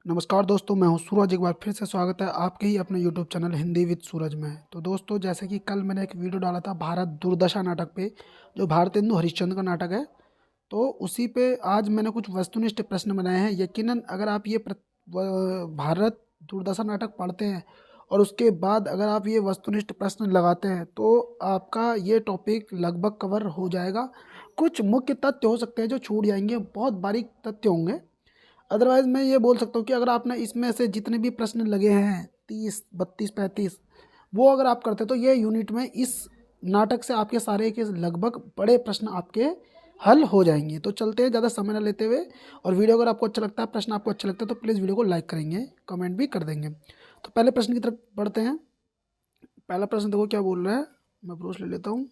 नमस्कार दोस्तों, मैं हूं सूरज। एक बार फिर से स्वागत है आपके ही अपने यूट्यूब चैनल हिंदी विद सूरज में। तो दोस्तों, जैसे कि कल मैंने एक वीडियो डाला था भारत दुर्दशा नाटक पे, जो भारतेंदु हरिश्चंद्र का नाटक है। तो उसी पे आज मैंने कुछ वस्तुनिष्ठ प्रश्न बनाए हैं। यकीनन अगर आप ये भारत दुर्दशा नाटक पढ़ते हैं और उसके बाद अगर आप ये वस्तुनिष्ठ प्रश्न लगाते हैं तो आपका ये टॉपिक लगभग कवर हो जाएगा। कुछ मुख्य तथ्य हो सकते हैं जो छूट जाएंगे, बहुत बारीक तथ्य होंगे। अदरवाइज मैं ये बोल सकता हूँ कि अगर आपने इसमें से जितने भी प्रश्न लगे हैं 30, 32, 35, वो अगर आप करते तो ये यूनिट में इस नाटक से आपके सारे के लगभग बड़े प्रश्न आपके हल हो जाएंगे। तो चलते हैं ज़्यादा समय न लेते हुए। और वीडियो अगर आपको अच्छा लगता है, प्रश्न आपको अच्छा लगता है, तो प्लीज़ वीडियो को लाइक करेंगे, कमेंट भी कर देंगे। तो पहले प्रश्न की तरफ बढ़ते हैं। पहला प्रश्न देखो क्या बोल रहा है, मैं प्रूफ ले लेता हूँ।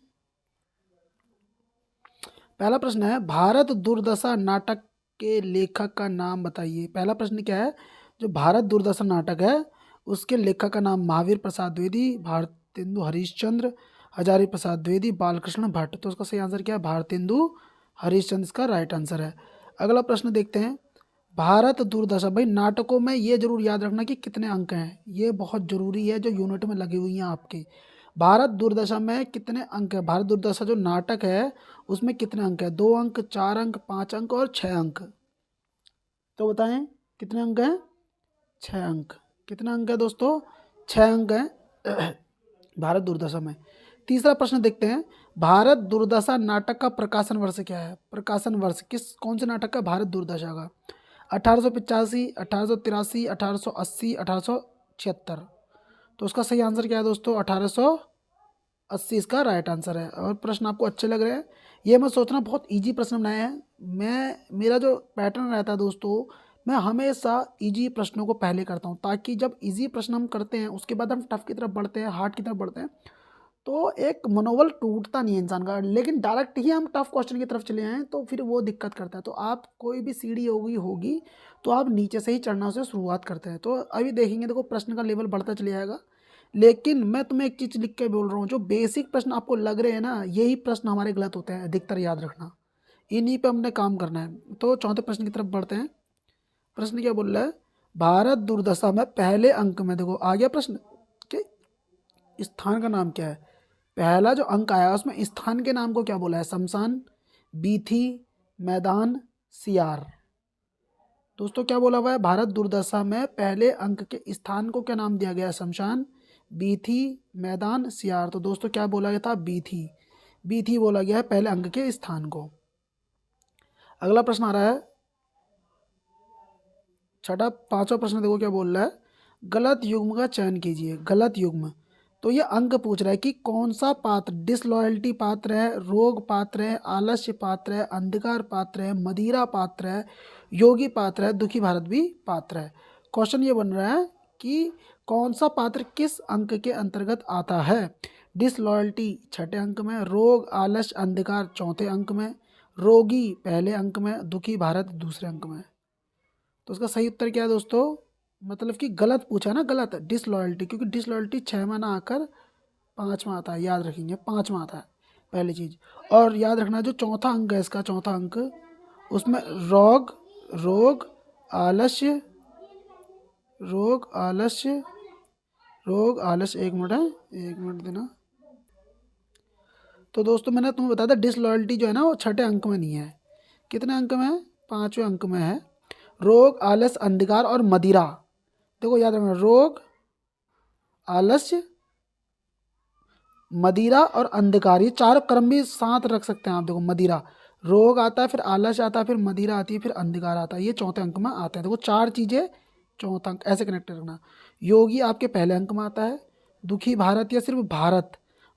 पहला प्रश्न है, भारत दुर्दशा नाटक के लेखक का नाम बताइए। पहला प्रश्न क्या है, जो भारत दुर्दशा नाटक है उसके लेखक का नाम महावीर प्रसाद द्विवेदी, भारतेंदु हरिश्चंद्र, हजारी प्रसाद द्विवेदी, बालकृष्ण भट्ट। तो उसका सही आंसर क्या है, भारतेंदु हरिश्चंद्र इसका राइट आंसर है। अगला प्रश्न देखते हैं, भारत दुर्दशा। भाई नाटकों में ये जरूर याद रखना कि कितने अंक हैं, ये बहुत जरूरी है, जो यूनिट में लगी हुई हैं आपके। भारत दुर्दशा में कितने अंक है, भारत दुर्दशा जो नाटक है उसमें कितने अंक है, 2 अंक, 4 अंक, 5 अंक और 6 अंक। तो बताएं कितने अंक हैं, 6 अंक। कितने अंक है दोस्तों, 6 अंक हैं भारत दुर्दशा में। तीसरा प्रश्न देखते हैं, भारत दुर्दशा नाटक का प्रकाशन वर्ष क्या है। प्रकाशन वर्ष कौन से नाटक का, भारत दुर्दशा का। 1885, 1883, 1880, 1876। तो उसका सही आंसर क्या है दोस्तों, 1880 इसका राइट आंसर है। और प्रश्न आपको अच्छे लग रहे हैं, ये मत सोचना बहुत इजी प्रश्न बनाए हैं। मेरा जो पैटर्न रहता है दोस्तों, मैं हमेशा इजी प्रश्नों को पहले करता हूँ, ताकि जब इजी प्रश्न हम करते हैं उसके बाद हम टफ की तरफ बढ़ते हैं, हार्ड की तरफ बढ़ते हैं, तो एक मनोबल टूटता नहीं है इंसान का। लेकिन डायरेक्ट ही हम टफ क्वेश्चन की तरफ चले आए तो फिर वो दिक्कत करता है। तो आप कोई भी सीढ़ी होगी तो आप नीचे से ही चढ़ना से शुरुआत करते हैं। तो अभी देखेंगे, देखो प्रश्न का लेवल बढ़ता चले जाएगा। लेकिन मैं तुम्हें एक चीज़ लिख के बोल रहा हूँ, जो बेसिक प्रश्न आपको लग रहे हैं ना, यही प्रश्न हमारे गलत होते हैं अधिकतर, याद रखना। इन्हीं पे हमने काम करना है। तो चौथे प्रश्न की तरफ बढ़ते हैं। प्रश्न क्या बोल रहा है, भारत दुर्दशा में पहले अंक में, देखो आ गया प्रश्न कि स्थान का नाम क्या है। पहला जो अंक आया उसमें स्थान के नाम को क्या बोला है, शमशान, बीथी, मैदान, सियार। दोस्तों क्या बोला हुआ है, भारत दुर्दशा में पहले अंक के स्थान को क्या नाम दिया गया है, शमशान, बीथी, मैदान, सियार। तो दोस्तों क्या बोला गया था, बीथी। बीथी बोला गया है पहले अंक के स्थान को। अगला प्रश्न आ रहा है, पांचवा प्रश्न देखो क्या बोल रहा है, गलत युग्म का चयन कीजिए। गलत युग्म, तो ये अंक पूछ रहा है कि कौन सा पात्र डिसलॉयल्टी पात्र है, रोग पात्र है, आलस्य पात्र है, अंधकार पात्र है, मदिरा पात्र है, योगी पात्र है, दुखी भारत भी पात्र है। क्वेश्चन ये बन रहा है कि कौन सा पात्र किस अंक के अंतर्गत आता है। डिसलॉयल्टी छठे अंक में, रोग, आलस्य, अंधकार चौथे अंक में, रोगी पहले अंक में, दुखी भारत दूसरे अंक में। तो उसका सही उत्तर क्या है दोस्तों, मतलब कि गलत पूछा ना, गलत डिसलॉयल्टी, क्योंकि डिसलॉयल्टी 6वां ना आकर 5वां आता है, याद रखेंगे 5वां आता है पहली चीज़। और याद रखना जो चौथा अंक है इसका, चौथा अंक, उसमें रोग, रोग, आलस्य, रोग, आलस्य, रोग, आलस्य, एक मिनट है, एक मिनट देना। तो दोस्तों मैंने तुम्हें बताया था डिसलॉयल्टी जो है ना वो छठे अंक में नहीं है, कितने अंक में है, 5वें अंक में है। रोग, आलस्य, अंधकार और मदिरा, देखो याद रखना, रोग, आलस्य, मदिरा और अंधकार, ये चार क्रम भी साथ रख सकते हैं आप। देखो मदिरा, रोग आता है, फिर आलस्य आता है, फिर मदिरा आती है, फिर अंधकार आता है, ये चौथे अंक में आते हैं। देखो 4 चीज़ें चौथा अंक, ऐसे कनेक्ट रखना। योगी आपके पहले अंक में आता है, दुखी भारत या सिर्फ भारत,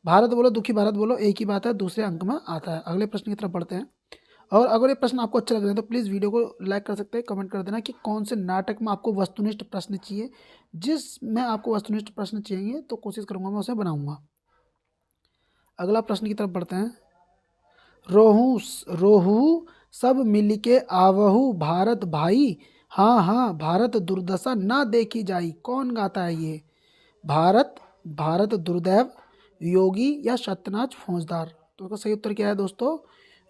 भारत बोलो दुखी भारत बोलो एक ही बात है, दूसरे अंक में आता है। अगले प्रश्न की तरफ बढ़ते हैं। और अगर ये प्रश्न आपको अच्छा लग रहा है तो प्लीज़ वीडियो को लाइक कर सकते हैं, कमेंट कर देना कि कौन से नाटक में आपको वस्तुनिष्ठ प्रश्न चाहिए। जिसमें आपको वस्तुनिष्ठ प्रश्न चाहिए तो कोशिश करूंगा मैं उसे बनाऊंगा। अगला प्रश्न की तरफ बढ़ते हैं। रोहू रोहू सब मिलके आवहू भारत भाई, हाँ हाँ भारत दुर्दशा ना देखी जाई, कौन गाता है ये। भारत, भारत दुर्दैव, योगी या सत्यनाथ फौजदार। तो उसका सही उत्तर क्या है दोस्तों,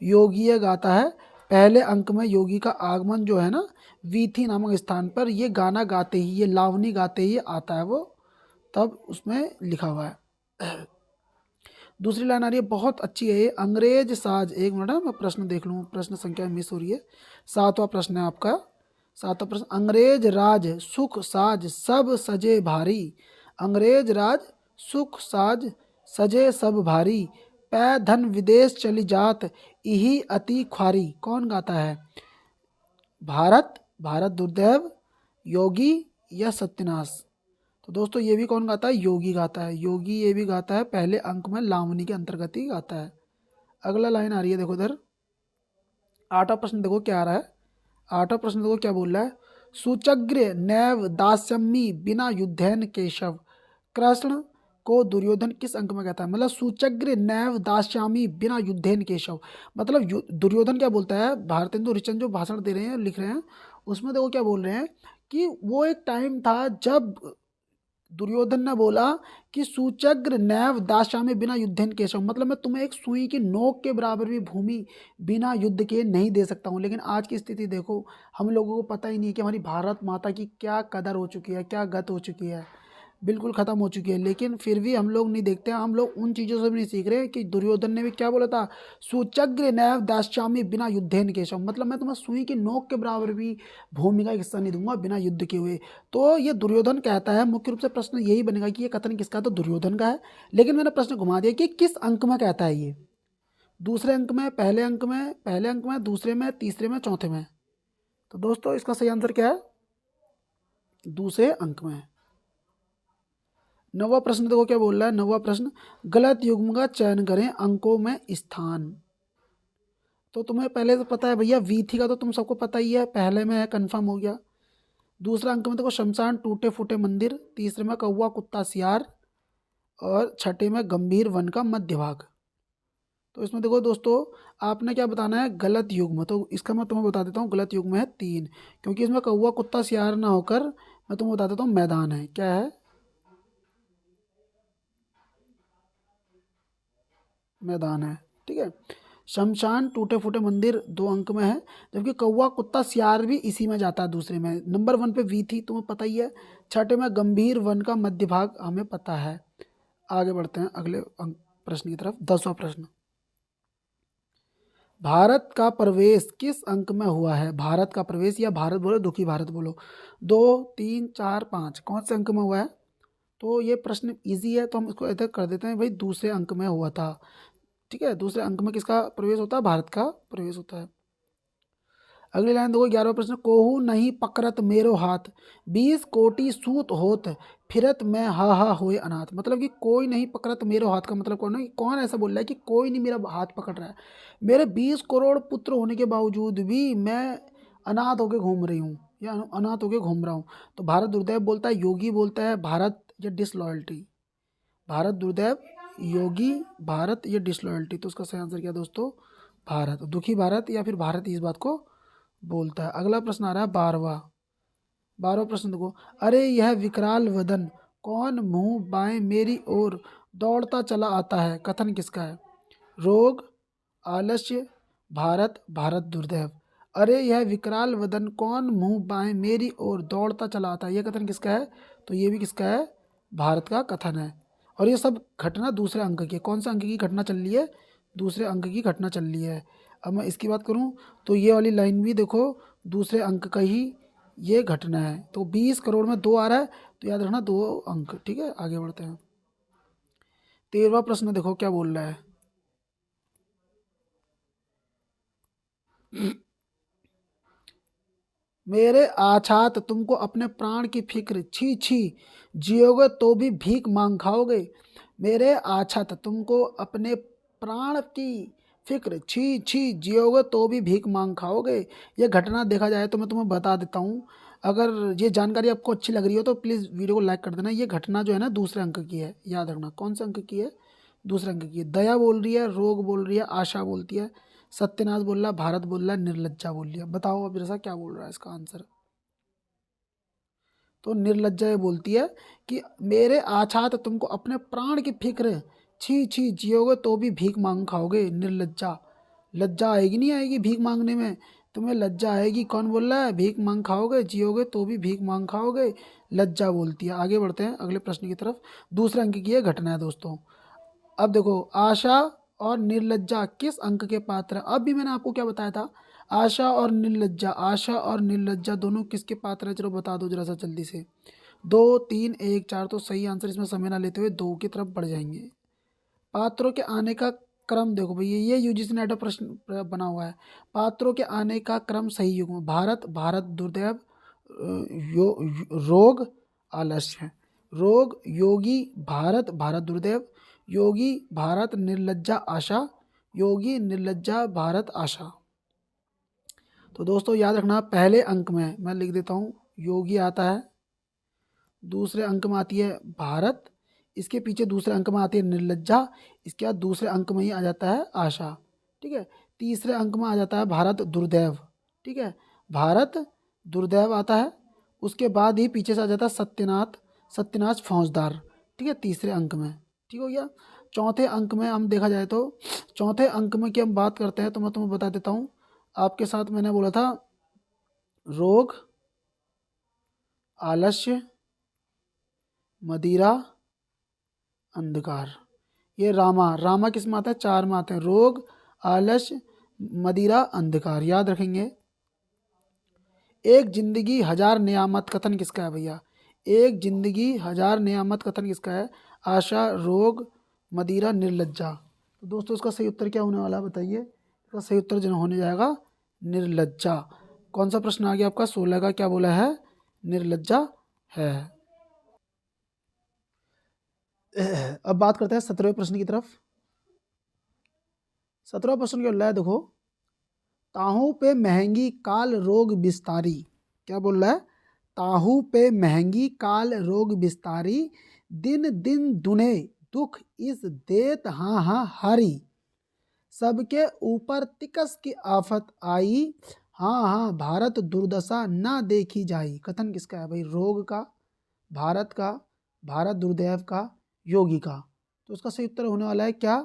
योगी ये गाता है। पहले अंक में योगी का आगमन जो है ना वीथी नामक स्थान पर, ये गाना गाते ही, ये लावनी गाते ही आता है वो, तब उसमें लिखा हुआ है। दूसरी लाइन आ रही है, बहुत अच्छी है ये। अंग्रेज साज, एक मिनट है मैं प्रश्न देख लूँ, प्रश्न संख्या मिस हो रही है। 7वां प्रश्न है आपका, 7वां प्रश्न, अंग्रेज राज सुख साज सब सजे भारी, अंग्रेज राज सुख साज सजे सब भारी, पै धन विदेश चली जात इही अति ख्वारी। कौन गाता है? भारत, भारत दुर्दैव, योगी या सत्यनाश? तो दोस्तों ये भी कौन गाता है? योगी गाता है। योगी ये भी गाता है, पहले अंक में लावनी के अंतर्गत ही गाता है। अगला लाइन आ रही है देखो इधर, 8वां प्रश्न देखो क्या आ रहा है। 8वां प्रश्न देखो क्या बोल रहा है, सुचग्र नैव दास्यमी बिना युद्धेन केशव, कृष्ण को दुर्योधन किस अंक में कहता है? मतलब सुचग्र नैव दास्यामी बिना युद्धेन केशव, मतलब दुर्योधन क्या बोलता है? भारतेंदु हरिश्चंद्र जो भाषण दे रहे हैं, लिख रहे हैं, उसमें देखो क्या बोल रहे हैं कि वो एक टाइम था जब दुर्योधन ने बोला कि सूचग्र नैव दास्यामी बिना युद्धेन केशव, मतलब मैं तुम्हें एक सुई की नोक के बराबर भी भूमि बिना युद्ध के नहीं दे सकता हूँ। लेकिन आज की स्थिति देखो, हम लोगों को पता ही नहीं है कि हमारी भारत माता की क्या कदर हो चुकी है, क्या गत हो चुकी है, बिल्कुल ख़त्म हो चुकी है। लेकिन फिर भी हम लोग नहीं देखते हैं, हम लोग उन चीज़ों से भी नहीं सीख रहे कि दुर्योधन ने भी क्या बोला था, सुचग्र नैव दास्यामी बिना युद्धेन केशव, मतलब मैं तुम्हें सुई की नोक के बराबर भी भूमि का हिस्सा नहीं दूंगा बिना युद्ध के हुए। तो ये दुर्योधन कहता है, मुख्य रूप से प्रश्न यही बनेगा कि ये कथन किसका है, तो दुर्योधन का है। लेकिन मैंने प्रश्न घुमा दिया कि किस अंक में कहता है ये, दूसरे अंक में, पहले अंक में, पहले अंक में, दूसरे में, तीसरे में, चौथे में? तो दोस्तों इसका सही आंसर क्या है? दूसरे अंक में। 9वां प्रश्न देखो क्या बोल रहा है। 9वां प्रश्न, गलत युग्म का चयन करें अंकों में स्थान। तो तुम्हें पहले तो पता है भैया, वीथी का तो तुम सबको पता ही है, पहले में है, कंफर्म हो गया। दूसरा अंक में देखो शमशान टूटे फूटे मंदिर, तीसरे में कौवा कुत्ता सियार, और छठे में गंभीर वन का मध्य भाग। तो इसमें देखो दोस्तों, आपने क्या बताना है? गलत युग्म। तो इसका मैं तुम्हें बता देता हूँ, गलत युग्म है 3, क्योंकि इसमें कौवा कुत्ता सियार ना होकर मैं तुम्हें बता देता हूँ मैदान है। क्या है? मैदान है, ठीक है। शमशान टूटे फूटे मंदिर 2 अंक में है, जबकि कौवा कुत्ता सियार भी इसी में जाता है, दूसरे में। नंबर 1 पे वी थी, तुम्हें पता ही है। छठे में गंभीर वन का मध्य भाग हमें पता है। आगे बढ़ते हैं अगले प्रश्न की तरफ। 10वां प्रश्न, भारत का प्रवेश किस अंक में हुआ है? भारत का प्रवेश, या भारत बोलो, दुखी भारत बोलो, 2, 3, 4, 5, कौन से अंक में हुआ है? तो ये प्रश्न इजी है, तो हम इसको इधर कर देते हैं भाई, दूसरे अंक में हुआ था। ठीक है, दूसरे अंक में किसका प्रवेश होता है? भारत का प्रवेश होता है। अगली लाइन देखो, 11वां प्रश्न, कोहू नहीं पकड़त मेरो हाथ 20 कोटि सूत होत फिरत मैं हा हा होए अनाथ, मतलब कि कोई नहीं पकड़त मेरो हाथ का मतलब कौन है? कौन ऐसा बोल रहा है कि कोई नहीं मेरा हाथ पकड़ रहा है? मेरे 20 करोड़ पुत्र होने के बावजूद भी मैं अनाथ होके घूम रही हूँ, या अनाथ होके घूम रहा हूँ। तो भारत दुर्दैव बोलता है, योगी बोलता है भारत, या डिसलॉयल्टी? भारत दुर्दैव, योगी, भारत, या डिसलॉयल्टी? तो उसका सही आंसर क्या है दोस्तों? भारत, दुखी भारत, या फिर भारत इस बात को बोलता है। अगला प्रश्न आ रहा है 12वां। 12वां प्रश्न देखो, अरे यह विकराल वदन कौन मुंह बाएं मेरी ओर दौड़ता चला आता है, कथन किसका है? रोग, आलस्य, भारत, भारत दुर्दैव। अरे यह विकराल वदन कौन मुंह बाएं मेरी ओर दौड़ता चला आता है, यह कथन किसका है? तो ये भी किसका है? भारत का कथन है। और ये सब घटना दूसरे अंक की है। कौन से अंक की घटना चल रही है? दूसरे अंक की घटना चल रही है। अब मैं इसकी बात करूं तो ये वाली लाइन भी देखो, दूसरे अंक का ही ये घटना है। तो 20 करोड़ में 2 आ रहा है, तो याद रखना 2 अंक। ठीक है, आगे बढ़ते हैं। 13वां प्रश्न देखो क्या बोल रहा है। मेरे आछात तुमको अपने प्राण की फिक्र, छी छी जियोगे तो भी भीख मांग खाओगे। मेरे आछात तुमको अपने प्राण की फिक्र, छी छी जियोगे तो भी भीख मांग खाओगे। ये घटना देखा जाए तो मैं तुम्हें बता देता हूँ, अगर ये जानकारी आपको अच्छी लग रही हो तो प्लीज़ वीडियो को लाइक कर देना। ये घटना जो है ना दूसरे अंक की है, याद रखना। कौन से अंक की है? दूसरे अंक की है। दया बोल रही है, रोग बोल रही है, आशा बोलती है, सत्यनाश बोल रहा है, भारत बोल रहा है, निर्लज्जा बोल रही है। बताओ अब जैसा क्या बोल रहा है इसका आंसर? तो निर्लज्जा ये बोलती है कि मेरे आछात तुमको अपने प्राण की फिक्र, छी छी जियोगे तो भी भीख मांग खाओगे, निर्लज्जा, लज्जा आएगी नहीं आएगी भीख मांगने में? तुम्हें लज्जा आएगी? कौन बोल रहा है? भीख मांग खाओगे, जियोगे तो भी भीख मांग खाओगे, लज्जा बोलती है। आगे बढ़ते हैं अगले प्रश्न की तरफ। दूसरे अंक की यह घटना है दोस्तों। अब देखो, आशा और निर्लज्जा किस अंक के पात्र हैं? अब भी मैंने आपको क्या बताया था, आशा और निर्लज्जा, आशा और निर्लज्जा दोनों किसके पात्र हैं? चलो बता दो जरा सा जल्दी से। 2, 3, 1, 4। तो सही आंसर, इसमें समय ना लेते हुए 2 की तरफ बढ़ जाएंगे। पात्रों के आने का क्रम देखो भैया, ये यूजीसी नेट में प्रश्न बना हुआ है। पात्रों के आने का क्रम सही युग्म: भारत, भारत दुर्दैव, रोग, आलस्य। रोग, योगी, भारत, भारत दुर्दैव, योगी, भारत, निर्लज्जा, आशा, योगी, निर्लज्जा, भारत, आशा। तो दोस्तों याद रखना, पहले अंक में मैं लिख देता हूँ योगी आता है, दूसरे अंक में आती है भारत, इसके पीछे दूसरे अंक में आती है निर्लज्जा, इसके बाद दूसरे अंक में ही आ जाता है आशा। ठीक है, तीसरे अंक में आ जाता है भारत दुर्दैव। ठीक है, भारत दुर्दैव आता है, उसके बाद ही पीछे से आ जाता है सत्यनाथ, सत्यनाश फौजदार। ठीक है, तीसरे अंक में। ठीक हो गया। चौथे अंक में हम देखा जाए तो, चौथे अंक में की हम बात करते हैं तो मैं तुम्हें बता देता हूँ। आपके साथ मैंने बोला था रोग, आलस्य, मदिरा, अंधकार। ये रामा, रामा किस में आता है? 4 में आते हैं। रोग, आलस्य, मदिरा, अंधकार। याद रखेंगे। एक जिंदगी हजार नियामत कथन किसका है भैया? एक जिंदगी हजार नियामत कथन किसका है? आशा, रोग, मदिरा, निर्लज्जा। तो दोस्तों इसका सही उत्तर क्या होने वाला है बताइए? इसका सही उत्तर जो होने जाएगा निर्लज्जा। कौन सा प्रश्न आ गया आपका? 16 का क्या बोला है? निर्लज्जा है। अब बात करते हैं 17वें प्रश्न की तरफ। 17वां प्रश्न क्या बोल रहा है? देखो, ताहू पे महंगी काल रोग विस्तारी। क्या बोल रहा है? ताहू पे महंगी काल रोग विस्तारी, दिन दिन दुने दुख इस देत हाँ हाँ हारी, सबके ऊपर तिकस की आफत आई, हाँ हाँ भारत दुर्दशा ना देखी जाई। कथन किसका है भाई? रोग का, भारत का, भारत दुर्दैव का, योगी का। तो उसका सही उत्तर होने वाला है क्या?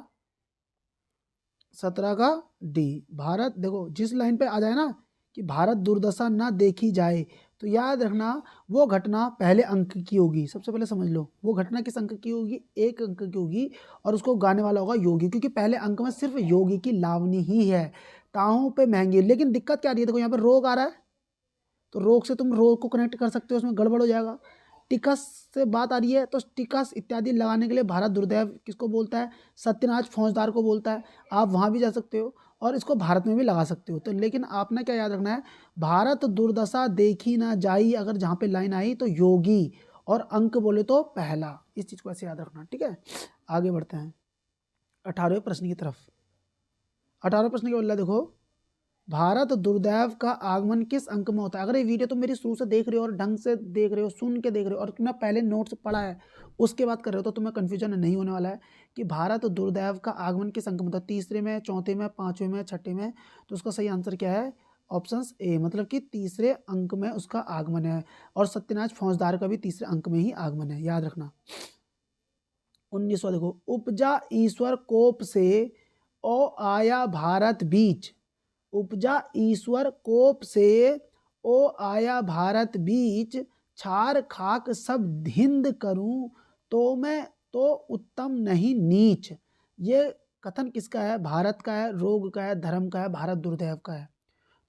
17 का डी, भारत। देखो जिस लाइन पे आ जाए ना कि भारत दुर्दशा ना देखी जाए, तो याद रखना वो घटना पहले अंक की होगी। सबसे पहले समझ लो वो घटना किस अंक की होगी? 1 अंक की होगी, और उसको गाने वाला होगा योगी, क्योंकि पहले अंक में सिर्फ योगी की लावनी ही है। ताहू पे महंगी, लेकिन दिक्कत क्या आ रही है? देखो यहाँ पर रोग आ रहा है, तो रोग से तुम रोग को कनेक्ट कर सकते हो, उसमें गड़बड़ हो जाएगा। टिकस से बात आ रही है, तो टिकस इत्यादि लगाने के लिए भारत दुर्दैव किसको बोलता है? सत्यनाश फौजदार को बोलता है। आप वहाँ भी जा सकते हो और इसको भारत में भी लगा सकते हो। तो लेकिन आपने क्या याद रखना है? भारत दुर्दशा देखी ना जाई, अगर जहाँ पे लाइन आई तो योगी, और अंक बोले तो पहला। इस चीज़ को ऐसे याद रखना। ठीक है, आगे बढ़ते हैं 18वें प्रश्न की तरफ। 18वें प्रश्न क्या बोल रहा है? देखो, भारत दुर्दैव का आगमन किस अंक में होता है? अगर ये वीडियो तुम मेरी शुरू से देख रहे हो और ढंग से देख रहे हो, सुन के देख रहे हो, और तुमने पहले नोट्स पढ़ा है उसके बाद कर रहे हो, तो तुम्हें कन्फ्यूजन नहीं होने वाला है कि भारत दुर्दैव का आगमन किस अंक में होता है। तीसरे में, चौथे में, पांचवें में, छठे में। तो उसका सही आंसर क्या है? ऑप्शन ए, मतलब कि तीसरे अंक में उसका आगमन है। और सत्यनाश फौजदार का भी तीसरे अंक में ही आगमन है, याद रखना। 19वां देखो, उपजा ईश्वर कोप से ओ आया भारत बीच। उपजा ईश्वर कोप से ओ आया भारत बीच, छार खाक सब हिंद करूं तो मैं तो उत्तम नहीं नीच। ये कथन किसका है? भारत का है, रोग का है, धर्म का है, भारत दुर्दैव का है।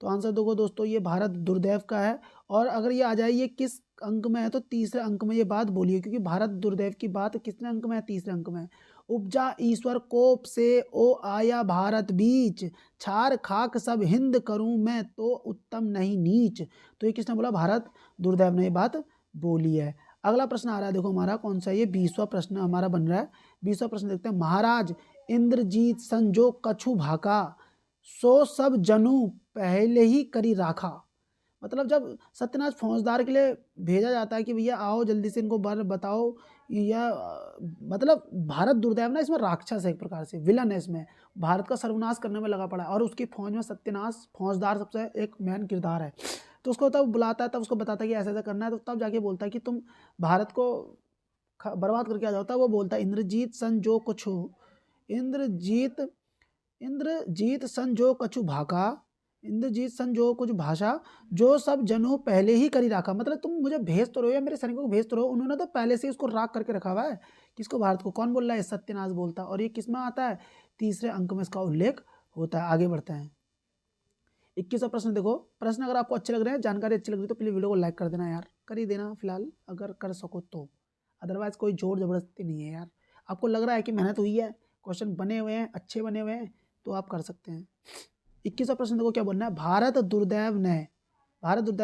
तो आंसर देखो दोस्तों, ये भारत दुर्दैव का है। और अगर ये आ जाए ये किस अंक में है, तो तीसरे अंक में ये बात बोली है, क्योंकि भारत दुर्दैव की बात कितने अंक में है? तीसरे अंक में। उपजा ईश्वर कोप से ओ आया भारत बीच, छार खाक सब हिंद करूं मैं तो उत्तम नहीं नीच। तो ये किसने बोला? भारत दुर्दैव ने ये बात बोली है। अगला प्रश्न आ रहा है, देखो हमारा कौन सा? ये 20वां प्रश्न हमारा बन रहा है। 20वां प्रश्न देखते हैं। महाराज इंद्रजीत संजो कछु भाका, सो सब जनु पहले ही करी राखा। मतलब जब सत्यनाश फौजदार के लिए भेजा जाता है कि भैया आओ जल्दी से इनको बारे बताओ, या मतलब भारत दुर्दैव ना इसमें राक्षस है, एक प्रकार से विलन है, इसमें भारत का सर्वनाश करने में लगा पड़ा है, और उसकी फौज में सत्यनाश फौजदार सबसे एक मेन किरदार है। तो उसको तब बुलाता है, तब उसको बताता है कि ऐसा ऐसा करना है, तो तब जाके बोलता है कि तुम भारत को बर्बाद करके आ जाता है। वो बोलता है इंद्रजीत सन जो कुछ हो, इंद्रजीत इंद्रजीत सन जो कछु भाका, इंद्रजीत सन जो कुछ भाषा, जो सब जनो पहले ही करी राखा। मतलब तुम मुझे भेज तो रहे हो या मेरे सैनिकों को भेज तो रहे हो, उन्होंने तो पहले से ही उसको राख करके रखा हुआ है। किसको? भारत को। कौन बोल रहा है? सत्यनाश बोलता है। और ये किस में आता है? तीसरे अंक में इसका उल्लेख होता है। आगे बढ़ते हैं। 21वां प्रश्न देखो। प्रश्न अगर आपको अच्छे लग रहे हैं, जानकारी अच्छी लग रही है, तो प्लीज वीडियो को लाइक कर देना यार, कर ही देना फिलहाल अगर कर सको तो, अदरवाइज कोई जोर जबरदस्ती नहीं है यार। आपको लग रहा है कि मेहनत हुई है, क्वेश्चन बने हुए हैं, अच्छे बने हुए हैं, तो आप कर सकते हैं। 21वां प्रश्न देखो क्या बोलना है। भारत दुर्दैव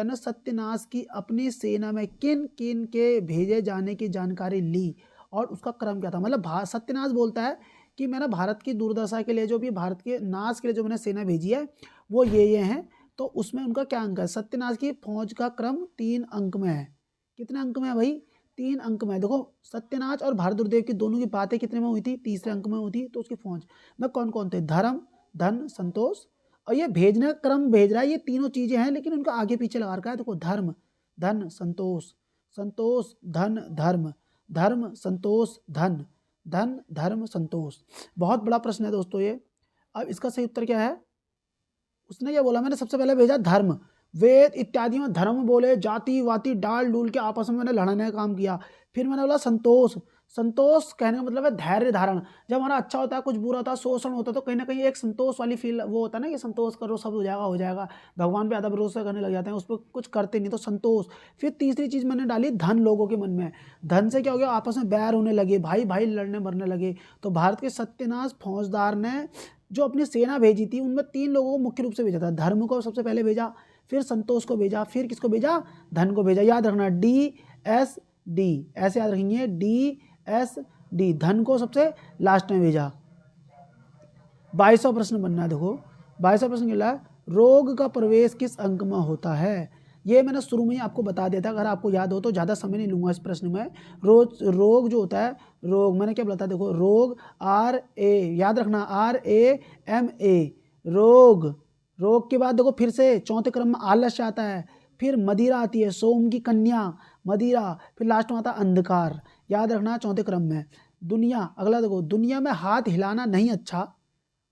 ने सत्यनाश की अपनी सेना में किन किन के भेजे जाने की जानकारी ली और उसका क्रम क्या था। मतलब सत्यनाश बोलता है कि मैंने भारत की दुर्दशा के लिए, जो भी भारत के नाश के लिए जो मैंने सेना भेजी है वो ये हैं। तो उसमें उनका क्या अंक है? सत्यनाश की फौज का क्रम 3 अंक में है। कितने अंक में है भाई? 3 अंक में है। देखो सत्यनाश और भारत दुर्देव की दोनों की बातें कितने में हुई थी? तीसरे अंक में हुई थी। तो उसकी फौज में कौन कौन थे? धर्म, धन, संतोष। और ये भेजने का क्रम भेज रहा है, ये तीनों चीजें हैं, लेकिन उनका आगे पीछे लगा रखा है। देखो धर्म, धन, संतोष, संतोष, धन, धर्म, धर्म, संतोष, धन, धन, धर्म, संतोष। बहुत बड़ा प्रश्न है दोस्तों ये। अब इसका सही उत्तर क्या है? उसने क्या बोला? मैंने सबसे पहले भेजा धर्म, वेद इत्यादि में धर्म बोले, जाति वाति डाल डूल के आपस में मैंने लड़ने का काम किया। फिर मैंने बोला संतोष। संतोष कहने का मतलब है धैर्य धारण। जब हमारा अच्छा होता है, कुछ बुरा होता है, शोषण होता है, तो कहीं ना कहीं एक संतोष वाली फील वो होता है ना कि संतोष करो, सब हो जाएगा हो जाएगा। भगवान पे ज़्यादा भरोसा करने लग जाते हैं, उस पर कुछ करते नहीं, तो संतोष। फिर तीसरी चीज़ मैंने डाली धन, लोगों के मन में। धन से क्या हो गया? आपस में बैर होने लगे, भाई भाई लड़ने मरने लगे। तो भारत के सत्यनाश फौजदार ने जो अपनी सेना भेजी थी, उनमें 3 लोगों को मुख्य रूप से भेजा था। धर्म को सबसे पहले भेजा, फिर संतोष को भेजा, फिर किसको भेजा? धन को भेजा। याद रखना DSD, ऐसे याद रखेंगे DSD। धन को सबसे लास्ट में भेजा। 22वां प्रश्न बनना है। देखो 22वां प्रश्न क्या है? रोग का प्रवेश किस अंक में होता है? ये मैंने शुरू में ही आपको बता दिया था, अगर आपको याद हो तो। ज़्यादा समय नहीं लूंगा इस प्रश्न में। रोग जो होता है, रोग मैंने क्या बोला था? देखो रोग, RA, याद रखना RAMA, रोग। रोग के बाद देखो फिर से चौथे क्रम में आलस्य आता है, फिर मदिरा आती है, सोम की कन्या मदिरा, फिर लास्ट में आता है अंधकार। याद रखना चौथे क्रम में। दुनिया, अगला देखो, दुनिया में हाथ हिलाना नहीं अच्छा,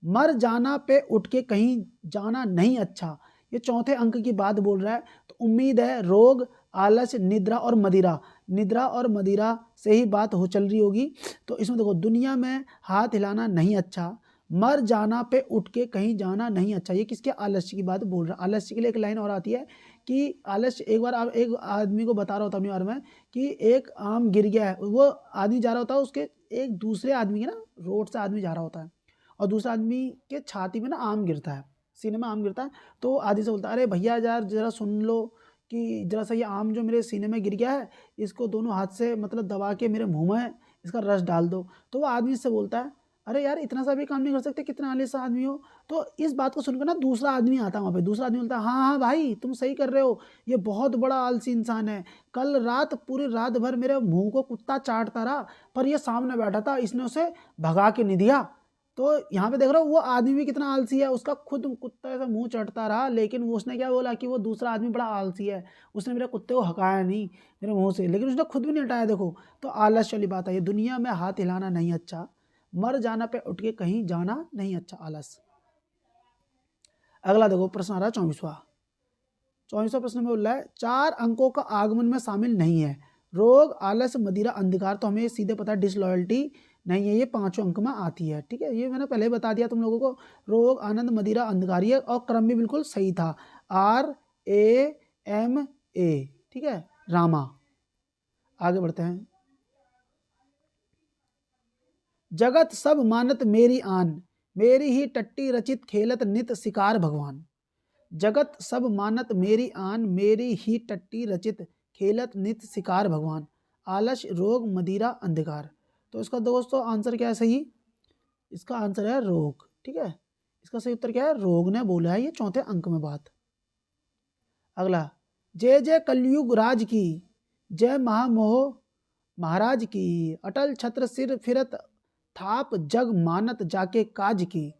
मर जाना पे उठ के कहीं जाना नहीं अच्छा। ये चौथे अंक की बात बोल रहा है। तो उम्मीद है रोग, आलस्य, निद्रा और मदिरा, निद्रा और मदिरा से ही बात हो चल रही होगी। तो इसमें देखो दुनिया में हाथ हिलाना नहीं अच्छा, मर जाना पे उठ के कहीं जाना नहीं अच्छा। ये किसके? आलस्य की बात बोल रहा है। आलस्य के लिए एक लाइन और आती है कि आलस्य, एक बार एक आदमी को बता रहा होता अपने बारे में कि एक आम गिर गया है, वो आदमी जा रहा होता है, उसके एक दूसरे आदमी के ना, रोड से आदमी जा रहा होता है और दूसरा आदमी के छाती में ना आम गिरता है, सीने में आम गिरता है। तो आदमी से बोलता है, अरे भैया यार जरा सुन लो कि जरा सा ये आम जो मेरे सीने में गिर गया है, इसको दोनों हाथ से मतलब दबा के मेरे मुंह में इसका रस डाल दो। तो वो आदमी से बोलता है, अरे यार इतना सा भी काम नहीं कर सकते, कितना आलिस आदमी हो। तो इस बात को सुनकर ना दूसरा आदमी आता है वहाँ पे। दूसरा आदमी बोलता है, हाँ हाँ भाई तुम सही कर रहे हो, ये बहुत बड़ा आलसी इंसान है। कल रात पूरी रात भर मेरे मुंह को कुत्ता चाटता रहा, पर ये सामने बैठा था, इसने उसे भगा के नहीं दिया। तो यहाँ पे देख रहे हो वो आदमी भी कितना आलसी है, उसका खुद कुत्ता ऐसा मुंह चटता रहा, लेकिन वो उसने क्या बोला कि वो दूसरा आदमी बड़ा आलसी है, उसने मेरे कुत्ते को हकाया नहीं मेरे मुंह से, लेकिन उसने खुद भी नहीं हटाया। देखो तो आलस वाली बात है ये। दुनिया में हाथ हिलाना नहीं अच्छा, मर जाना पे उठ के कहीं जाना नहीं अच्छा, आलस। अगला देखो प्रश्न आ रहा है 24वां प्रश्न में बोल रहा है 4 अंकों का आगमन में शामिल नहीं है। रोग, आलस, मदिरा, अंधकार। तो हमें सीधे पता है डिसलॉयल्टी नहीं है, ये 5 अंक में आती है। ठीक है, ये मैंने पहले बता दिया तुम लोगों को। रोग, आनंद, मदिरा, अंधकार, ये और क्रम भी बिल्कुल सही था, RAMA। ठीक है, रामा। आगे बढ़ते हैं। जगत सब मानत मेरी आन, मेरी ही टट्टी रचित खेलत नित शिकार भगवान। जगत सब मानत मेरी आन, मेरी ही टट्टी रचित खेलत नित शिकार भगवान। आलस, रोग, मदिरा, अंधकार। तो इसका दोस्तों आंसर क्या है सही? इसका आंसर है रोग। ठीक है, इसका सही उत्तर क्या है? रोग ने बोला है ये चौथे अंक में बात। अगला, जय जय कलयुग राज की, जय महामोह महाराज की, अटल छत्र सिर फिरत थाप जग मानत जाके काज की।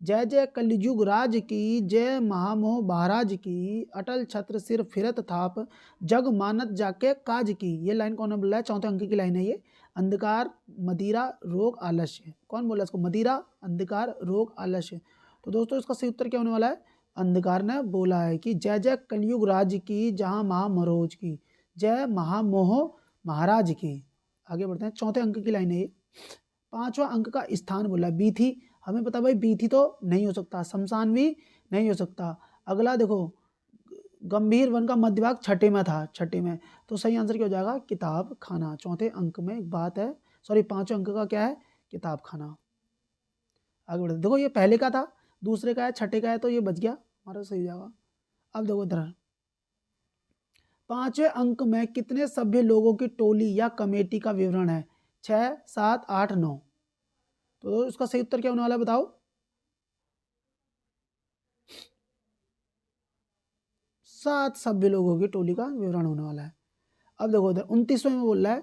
जय जय कलयुग राज की, जय महामोह महाराज की, अटल छत्र सिर फिरत थाप, जग मानत जाके काज की। ये लाइन कौन बोला है? चौथे अंक की लाइन है ये। अंधकार, मदिरा, रोग, आलस्य। कौन बोला इसको? मदिरा, अंधकार, रोग, आलस्य। तो दोस्तों इसका सही उत्तर क्या होने वाला है? अंधकार ने बोला है कि जय जय कलयुग राज की, जहाँ महामरोज की, जय महामोह महाराज की। आगे बढ़ते हैं, चौथे अंक की लाइन है ये। पांचवा अंक का स्थान बोला, बीथी। हमें पता भाई बीथी तो नहीं हो सकता, शमशान भी नहीं हो सकता। अगला देखो, गंभीर वन का मध्य भाग छठे में था, छठे में, तो सही आंसर क्या हो जाएगा? किताब खाना। चौथे अंक में एक बात है, सॉरी पांचवें अंक का क्या है? किताब खाना। आगे बढ़ते, देखो ये पहले का था, दूसरे का है, छठे का है, तो ये बच गया हमारा, सही हो जाएगा। अब देखो इधर, पांचवें अंक में कितने सभ्य लोगों की टोली या कमेटी का विवरण है? 6, 7, 8, 9। तो इसका सही उत्तर क्या होने वाला है बताओ? 7 सभ्य लोगों की टोली का विवरण होने वाला है। अब देखो उधर 29वें में बोल रहा है,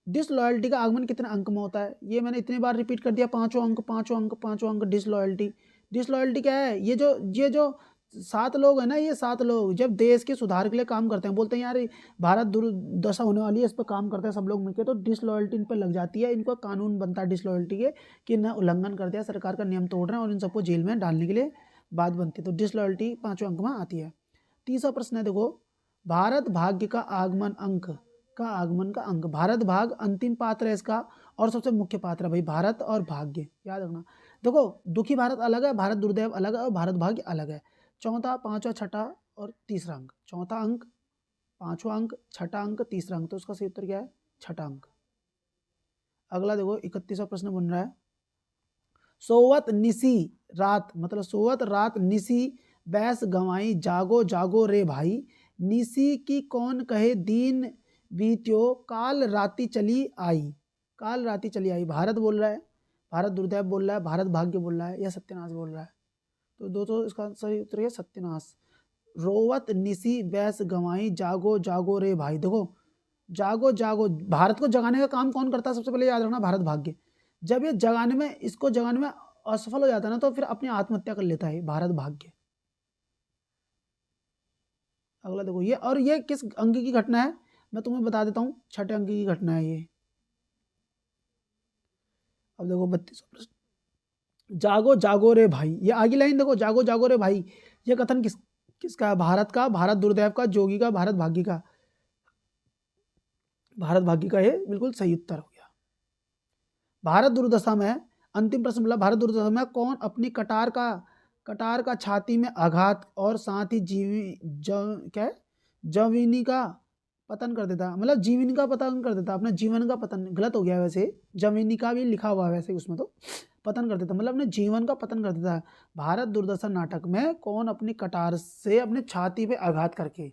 डिसलॉयल्टी का आगमन कितने अंक में होता है? ये मैंने इतनी बार रिपीट कर दिया, पांचों अंक, पांचों अंक, पांचों अंक। डिसलॉयल्टी, डिसलॉयल्टी क्या है? ये जो 7 लोग हैं ना, ये 7 लोग जब देश के सुधार के लिए काम करते हैं, बोलते हैं यार भारत दुर्दशा होने वाली है, इस पर काम करते हैं सब लोग मिलकर, तो डिसलॉयल्टी इन पर लग जाती है। इनको कानून बनता है डिसलॉयल्टी के कि न उल्लंघन कर दिया, सरकार का नियम तोड़ रहे हैं, और इन सबको जेल में डालने के लिए बात बनती है। तो डिसलॉयल्टी पांचवें अंक में आती है। तीसरा प्रश्न है देखो, भारत भाग्य का आगमन अंक का आगमन का अंक। भारत भाग अंतिम पात्र है इसका, और सबसे मुख्य पात्र है भाई भारत और भाग्य, याद रखना। देखो दुखी भारत अलग है, भारत दुर्दैव अलग है, और भारत भाग्य अलग है। चौथा, पांचवा, छठा और तीसरा अंक। चौथा अंक, पांचवा अंक, छठा अंक, तीसरा अंक। तो उसका सही उत्तर क्या है? छठा अंक। अगला देखो 31वां प्रश्न बन रहा है, सोवत निसी रात, मतलब सोवत रात निसी, बैस गंवाई, जागो जागो रे भाई, निसी की कौन कहे दीन बीत्यो, काल राती चली आई। काल राती चली आई, भारत बोल रहा है, भारत दुर्दैव बोल रहा है, भारत भाग्य बोल रहा है, या सत्यनाश बोल रहा है? तो दोस्तों इसका सही उत्तर है सत्यनाश। रोवत निसी बैस गंवाई, जागो जागो रे भाई। देखो जागो जागो, भारत को जगाने का काम कौन करता है? सबसे पहले याद रखना, भारत भाग्य। जब ये जगाने में, इसको जगाने में असफल हो जाता है ना, तो फिर अपनी आत्महत्या कर लेता है भारत भाग्य। अगला देखो ये, और ये किस अंक की घटना है मैं तुम्हें बता देता हूँ, छठे अंक की घटना है ये। अब देखो 32वां प्रश्न, जागो जागो रे भाई। ये आगे लाइन देखो, जागो जागो रे भाई, ये कथन किसका है? भारत का, भारत दुर्दैव का, जोगी का, भारत भाग्य का। भारत भाग्य का ये बिल्कुल सही उत्तर हो गया। भारत दुर्दशा में, अंतिम प्रश्न बोला, भारत दुर्दशा में कौन अपनी कटार का छाती में आघात और साथ ही क्या है, जवीनी का पतन कर देता, मतलब जीवन का पतन कर देता, अपने जीवन का पतन, गलत हो गया वैसे, जमीनी का भी लिखा हुआ है वैसे उसमें, तो पतन कर देता मतलब अपने जीवन का पतन कर देता है। भारत दुर्दशा नाटक में कौन अपनी कटार से अपने छाती पे आघात करके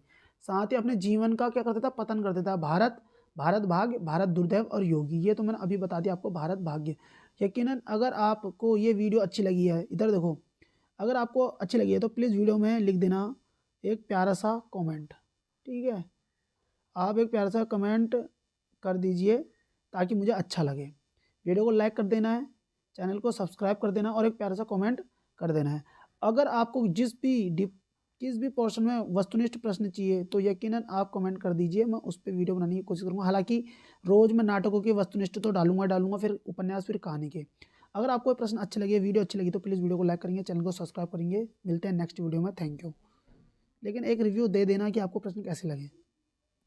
साथ ही अपने जीवन का क्या कर देता? पतन कर देता है। भारत, भारत भाग्य, भारत दुर्दैव और योगी। ये तो मैंने अभी बता दिया आपको, भारत भाग्य। यकीनन अगर आपको ये वीडियो अच्छी लगी है, इधर देखो, अगर आपको अच्छी लगी है तो प्लीज़ वीडियो में लिख देना एक प्यारा सा कमेंट, ठीक है? आप एक प्यारा सा कमेंट कर दीजिए ताकि मुझे अच्छा लगे। वीडियो को लाइक कर देना है, चैनल को सब्सक्राइब कर देना, और एक प्यारा सा कमेंट कर देना है। अगर आपको किस भी पोर्शन में वस्तुनिष्ठ प्रश्न चाहिए तो यकीनन आप कमेंट कर दीजिए, मैं उस पर वीडियो बनाने की कोशिश करूँगा। हालांकि रोज़ मैं नाटकों के वस्तुनिष्ठ तो डालूंगा, फिर उपन्यास, फिर कहानी के। अगर आपको प्रश्न अच्छे लगे, वीडियो अच्छी लगी, तो प्लीज़ वीडियो को लाइक करेंगे, चैनल को सब्सक्राइब करेंगे। मिलते हैं नेक्स्ट वीडियो में, थैंक यू। लेकिन एक रिव्यू दे देना कि आपको प्रश्न कैसे लगे।